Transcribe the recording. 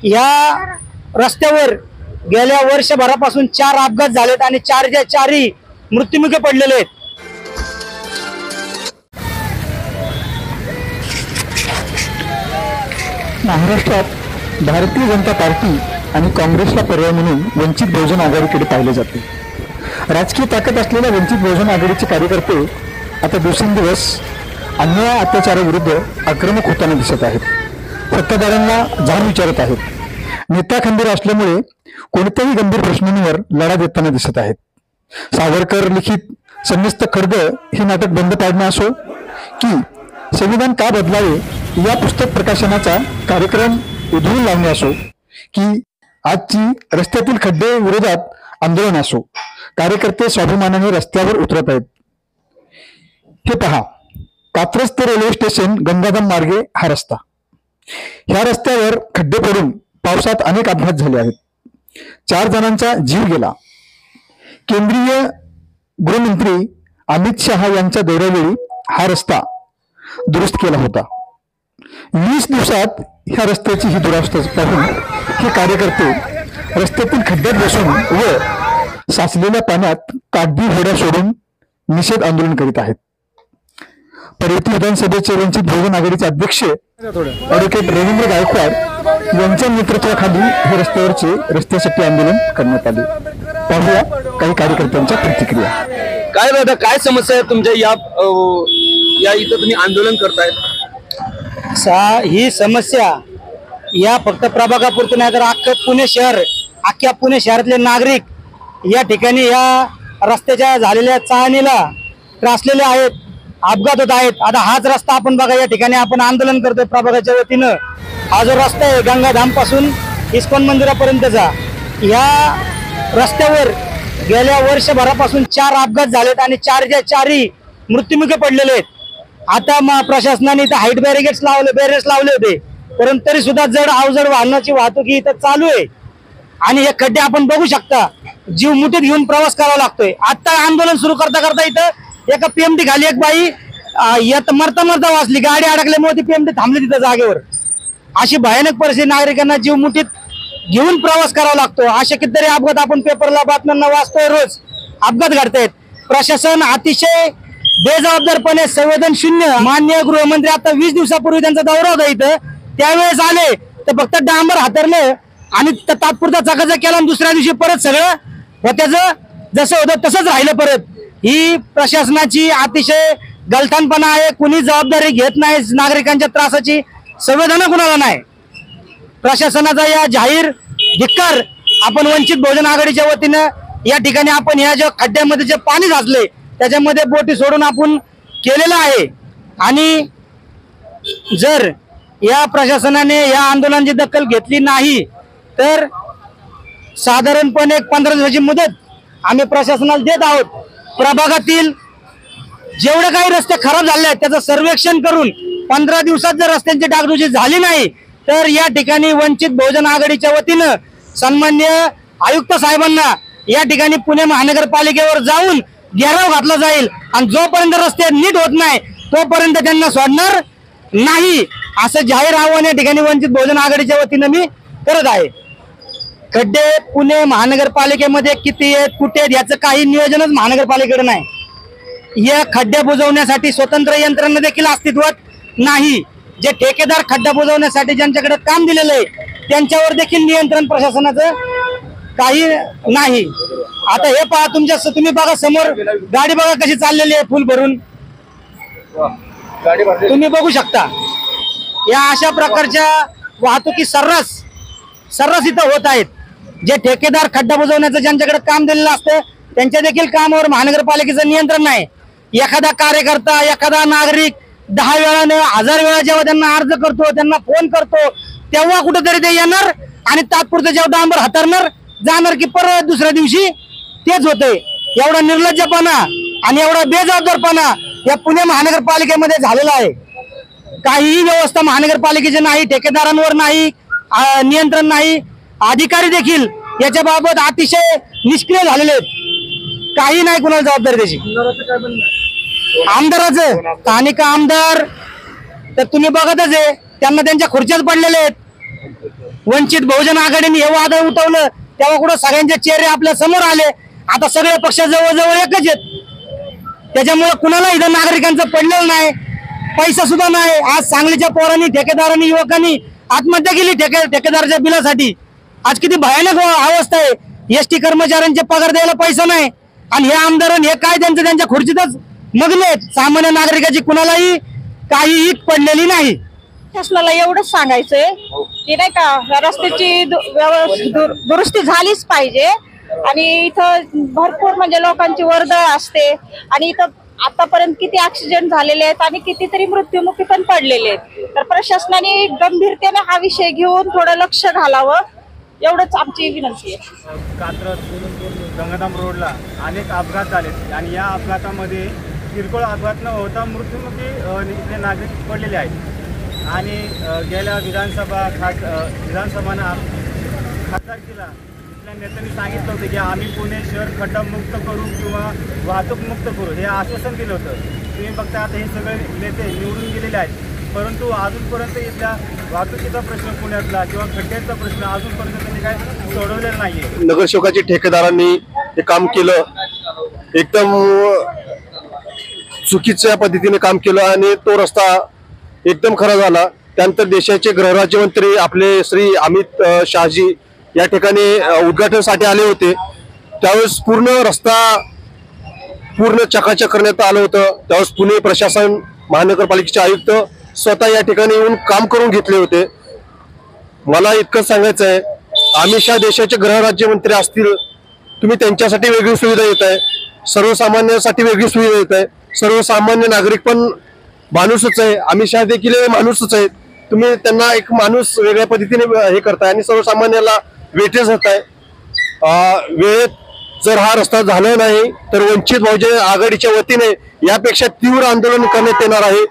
या रस्त्यावर गेल्या वर्षभरापासून 4 अपघात झालेत आणि 4च्या 4ही मृत्युमुखी पडलेले आहेत। महाराष्ट्रात भारतीय जनता पार्टी आणि काँग्रेसला पर्याय म्हणून वंचित बहुजन आघाडीकडे पाहिले जाते। राजकीय ताकद असलेल्या वंचित बहुजन आघाडीचे कार्यकर्ते आता दिवसेंदिवस अन्याय अत्याचाराविरुद्ध आक्रमक होताना दिसत आहेत। सत्ताधाऱ्यांना जाब विचारत आहेत। नेता खंबीर असल्यामुळे कोणत्याही गंभीर प्रश्नांवर लढा देताना दिसत आहेत। सावरकर लिखित संन्यस्त खड्ग हे नाटक बंद पाडणे असो की संविधान का बदलावे या पुस्तक प्रकाशनाचा कार्यक्रम उधळून लावणे असो की आजची रस्त्यातील खड्डे विरोधात आंदोलन असो, कार्यकर्ते स्वाभिमानाने रस्त्यावर उतरत आहेत। हे पहा, कात्रज ते रेल्वे स्टेशन गंगाधाम मार्गे हा रस्ता। ह्या रस्त्यावर खड्डे पडून पावसात अनेक अपघात झाले आहेत। 4 जणांचा जीव गेला। केंद्रीय गृहमंत्री अमित शहा यांच्या दौऱ्यावेळी हा रस्ता दुरुस्त केला होता। 20 दिवसात ह्या रस्त्याची ही दुरावस्था पाहून हे कार्यकर्ते रस्त्यातील खड्ड्यात बसून व साचलेल्या पाण्यात कागदी होड्या सोडून निषेध आंदोलन करीत आहेत। पर्यटन विधानसभेचे वंचित बहुजन आघाडीचे अध्यक्ष ॲडव्होकेट रवींद्र गायकवाड यांच्या नेतृत्वाखाली हे रस्त्यासाठी आंदोलन करण्यात आले। पाहूया काही कार्यकर्त्यांच्या प्रतिक्रिया। काय दादा, काय समस्या आहे तुमच्या या इथं तुम्ही आंदोलन करताय? ही समस्या या फक्त प्रभागापुरती नाही तर अख्ख्या पुणे शहरातले नागरिक या ठिकाणी या रस्त्याच्या झालेल्या चाळणीला त्रासलेले आहेत, अपघात होत आहेत। आता हाच रस्ता आपण बघा, या ठिकाणी आपण आंदोलन करतोय प्रभागाच्या वतीनं। हा जो रस्ता आहे गंगाधाम पासून इस्कॉन मंदिरापर्यंतचा, या रस्त्यावर गेल्या वर्षभरापासून 4 अपघात झालेत आणि 4च्या 4ही मृत्युमुखी पडलेले आहेत। आता प्रशासनाने इथं हाईट बॅरिगेट्स लावले होते, परंतु तरी सुद्धा जड अवजड वाहनाची वाहतूक इथं चालू आहे आणि हे खड्डे आपण बघू शकता, जीव मुठीत घेऊन प्रवास करावा लागतोय। आता आंदोलन सुरू करता इथं एका पीएमटी खाली एक बाई मरता वाचली, गाडी अडकल्यामुळे ती पीएमटी थांबली तिथं जागेवर। अशी भयानक परिस्थिती, नागरिकांना जीव मुठीत घेऊन प्रवास करावा लागतो। अशा कितीतरी अपघात आपण पेपरला बातम्यांना वाचतोय, रोज अपघात घडतायत। प्रशासन अतिशय बेजबाबदारपणे संवेदन शून्य। माननीय गृहमंत्री आता 20 दिवसापूर्वी त्यांचा दौरा होता इथं, त्यावेळेस आले तर फक्त डांबर हातरले आणि तात्पुरता चकाचक केला आणि दुसऱ्या दिवशी परत सगळं होत्याचं जसं होतं तसंच राहिलं परत। ही प्रशासनाची अतिशय गलथानपणा आहे। कुणी जबाबदारी घेत नाही, नागरिकांच्या त्रासाची संवेदना कुणाला नाही। प्रशासनाचा या जाहीर धिक्कार आपण वंचित बहुजन आघाडीच्या वतीनं या ठिकाणी आपण या ज्या खड्ड्यामध्ये जे पाणी साचले त्याच्यामध्ये बोटी सोडून आपण केलेलं आहे। आणि जर या प्रशासनाने या आंदोलनाची दखल घेतली नाही तर साधारणपणे 15 दिवसाची मुदत आम्ही प्रशासनाला देत आहोत। प्रभागातील जेवढे काही रस्ते खराब झाले आहेत त्याचं सर्वेक्षण करून 15 दिवसात जर रस्त्यांची डागडुजी झाली नाही तर या ठिकाणी वंचित बहुजन आघाडीच्या वतीनं सन्माननीय आयुक्त साहेबांना या ठिकाणी पुणे महानगरपालिकेवर जाऊन घेराव घातला जाईल आणि जोपर्यंत रस्ते नीट होत नाही तोपर्यंत त्यांना सोडणार नाही, असं जाहीर आव्हान या ठिकाणी वंचित बहुजन आघाडीच्या वतीनं मी करत आहे। खड्डे पुणे महानगरपालिकेमध्ये किती आहेत, कुठे आहेत याचं काही नियोजनच महानगरपालिकेकडे नाही। या खड्डे बुजवण्यासाठी स्वतंत्र यंत्रणा देखील अस्तित्वात नाही। जे ठेकेदार खड्डा बुजवण्यासाठी ज्यांच्याकडे काम दिलेलं आहे त्यांच्यावर देखील नियंत्रण प्रशासनाचं काही नाही। आता हे पहा, तुम्ही बघा समोर गाडी बघा कशी चाललेली आहे फुल भरून, तुम्ही बघू शकता। या अशा प्रकारच्या वाहतुकी सर्रास इथं होत आहेत। जे ठेकेदार खड्डा बुजवण्याचं ज्यांच्याकडे काम दिलेलं असतं त्यांच्या देखील कामावर महानगरपालिकेचं नियंत्रण नाही। एखादा कार्यकर्ता, एखादा नागरिक 10 वेळाने 1000 वेळा जेव्हा त्यांना अर्ज करतो, त्यांना फोन करतो, तेव्हा कुठेतरी ते येणार आणि तात्पुरतं जेव्हा डांबर हातरणार जाणार की परत दुसऱ्या दिवशी तेच होतंय। एवढा निर्लज्जपणा आणि एवढा बेजबाबदारपणा या पुणे महानगरपालिकेमध्ये झालेला आहे। काहीही व्यवस्था महानगरपालिकेची नाही, ठेकेदारांवर नाही नियंत्रण नाही, अधिकारी देखील याच्या बाबत अतिशय निष्क्रिय झालेले आहेत। काही नाही कुणाला जबाबदारी त्याची। आमदाराचं स्थानिक आमदार तर तुम्ही बघतच आहे, त्यांना त्यांच्या खुर्च्यात पडलेले आहेत. वंचित बहुजन आघाडीने हे वादळ उठवलं तेव्हा कुठं सगळ्यांचे चेहरे आपल्या समोर आले. आता सगळे पक्ष जवळजवळ एकच आहेत. त्याच्यामुळे कुणाला इथं नागरिकांचं पडलेलं नाही, पैसा सुद्धा नाही. आज सांगलीच्या पोरांनी, ठेकेदारांनी, युवकांनी आत्महत्या केली ठेकेदाराच्या बिलासाठी. आज किती भयानक अवस्था आहे. एसटी कर्मचाऱ्यांचे पगार द्यायला पैसा नाही आणि हे आमदारांनी हे काय त्यांच्या खुर्चीतच मग्न आहेत. सामान्य नागरिकाची कुणालाही काही ईट पडलेली नाही. शासनाला एवढंच सांगायचंय की नाही का रस्त्याची दुरुस्ती झालीच पाहिजे. आणि इथं भरपूर म्हणजे लोकांची वर्दळ असते आणि इथं आतापर्यंत किती ऍक्सिडेंट झालेले आहेत आणि कितीतरी मृत्युमुखी पण पडलेले आहेत. तर प्रशासनाने गंभीरतेने हा विषय घेऊन थोडं लक्ष घालावं एवढंच आमची विनंती आहे. कात्रज गंगाधाम रोडला अनेक अपघात झाले आणि या अपघातामध्ये किरकोळ अपघात न होता मृत्युमुखी इथले नागरिक पडलेले आहेत. आणि गेल्या विधानसभानं खासदारकीला इथल्या नेत्यांनी सांगितलं होतं की आम्ही पुणे शहर खड्डामुक्त करू किंवा वाहतूक मुक्त करू, हे आश्वासन दिलं होतं. तुम्ही बघता आता हे सगळे नेते निवडून गेलेले आहेत, परंतु अजूनपर्यंत इथल्या वाहतुकीचा प्रश्न पुण्यातला किंवा खड्ड्यांचा प्रश्न अजूनपर्यंत त्यांनी काय सोडवलेला नाहीये. नगरसेवकाची ठेकेदारांनी हे काम केलं, एकदम चुकीच्या पद्धतीने काम केलं आणि तो रस्ता एकदम खरा झाला. त्यानंतर देशाचे गृहराज्यमंत्री आपले श्री अमित शहाजी या ठिकाणी उद्घाटनासाठी आले होते. त्यावेळेस पूर्ण रस्ता पूर्ण चकाचक करण्यात आलं होतं. त्यावेळेस पुणे प्रशासन, महानगरपालिकेचे आयुक्त स्वतः या ठिकाणी येऊन काम करून घेतले होते. मला इतकं सांगायचं आहे, अमित शहा देशाचे गृहराज्यमंत्री असतील, तुम्ही त्यांच्यासाठी वेगळी सुविधा देत आहे, सर्वसामान्यांसाठी वेगळी सुविधा देत आहे. सर्वसामान्य नागरिक पण माणूसच आहे, अमित शहा देखील माणूसच आहेत. तुम्ही त्यांना एक माणूस वेगळ्या पद्धतीने हे करताय आणि सर्वसामान्याला वेटेज होताय. वेळेत जर हा रस्ता झाला नाही तर वंचित बहुजन आघाडीच्या वतीने यापेक्षा तीव्र आंदोलन करण्यात येणार आहे.